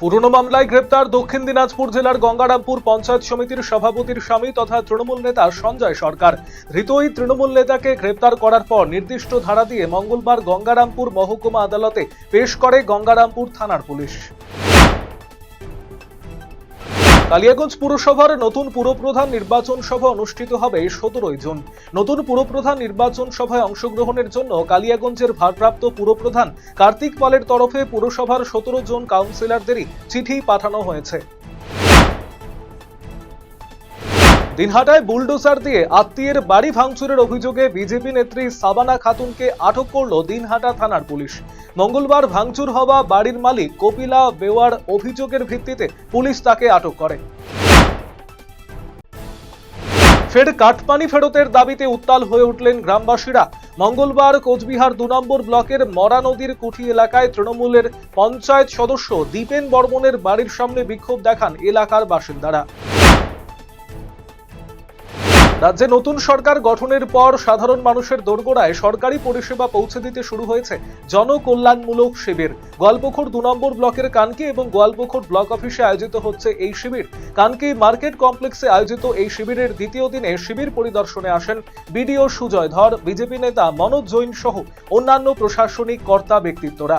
পুরনো মামলায় গ্রেপ্তার দক্ষিণ দিনাজপুর জেলার গঙ্গারামপুর পঞ্চায়েত সমিতির সভাপতির স্বামী তথা তৃণমূল নেতা সঞ্জয় সরকার। ধৃত ওই তৃণমূল নেতাকে গ্রেপ্তার করার পর নির্দিষ্ট ধারা দিয়ে মঙ্গলবার গঙ্গারামপুর মহকুমা আদালতে পেশ করে গঙ্গারামপুর থানার পুলিশ। কালিয়াগঞ্জ পুরসভার নতুন পুরপ্রধান নির্বাচন সভা অনুষ্ঠিত হবে 17 জুন। নতুন পুরপ্রধান নির্বাচন সভায় অংশগ্রহণের জন্য কালিয়াগঞ্জের ভারপ্রাপ্ত পুরপ্রধান কার্তিক পালের তরফে পুরসভার 17 জন কাউন্সিলরদেরই চিঠি পাঠানো হয়েছে। দিনহাটায় বুলডোজার দিয়ে আত্মীয়ের বাড়ি ভাঙচুরের অভিযোগে বিজেপি নেত্রী সাবানা খাতুনকে আটক করল দিনহাটা থানার পুলিশ। মঙ্গলবার ভাঙচুর হওয়া বাড়ির মালিক কপিলা বেওয়ার অভিযোগের ভিত্তিতে পুলিশ তাকে আটক করে। ফের কাটপানি ফেরতের দাবিতে উত্তাল হয়ে উঠলেন গ্রামবাসীরা। মঙ্গলবার কোচবিহার 2 নম্বর ব্লকের মরা নদীর কুঠি এলাকায় তৃণমূলের পঞ্চায়েত সদস্য দীপেন বর্মনের বাড়ির সামনে বিক্ষোভ দেখান এলাকার বাসিন্দারা। রাজ্যে নতুন সরকার গঠনের পর সাধারণ মানুষের দোরগোড়ায় সরকারি পরিষেবা পৌঁছে দিতে শুরু হয়েছে জনকল্যাণমূলক শিবির। গোয়ালপুকুর 2 নম্বর ব্লকের কানকি এবং গোয়ালপুকুর ব্লক অফিসে আয়োজিত হচ্ছে এই শিবির। কানকি মার্কেট কমপ্লেক্সে আয়োজিত এই শিবিরের দ্বিতীয় দিনে শিবির পরিদর্শনে আসেন বিডিও সুজয় ধর, বিজেপি নেতা মনোজ জৈন সহ অন্যান্য প্রশাসনিক কর্তা ব্যক্তিত্বরা।